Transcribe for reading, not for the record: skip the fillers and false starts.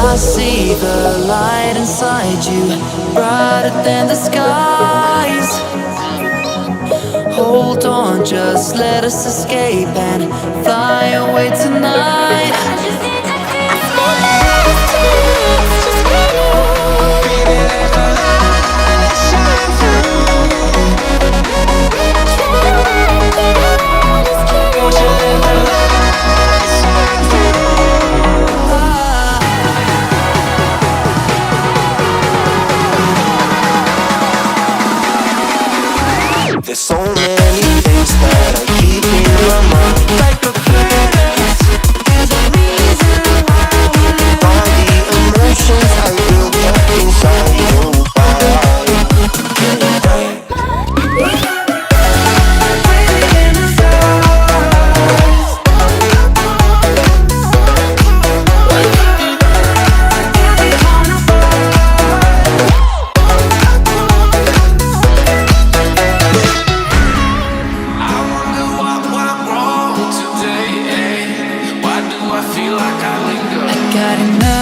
I see the light inside you, brighter than the skies. Hold on, just let us escape and fly away tonight. There's so many things that I keep in my mind, like a past. There's a reason why we live. All the emotions I built up inside you. Got enough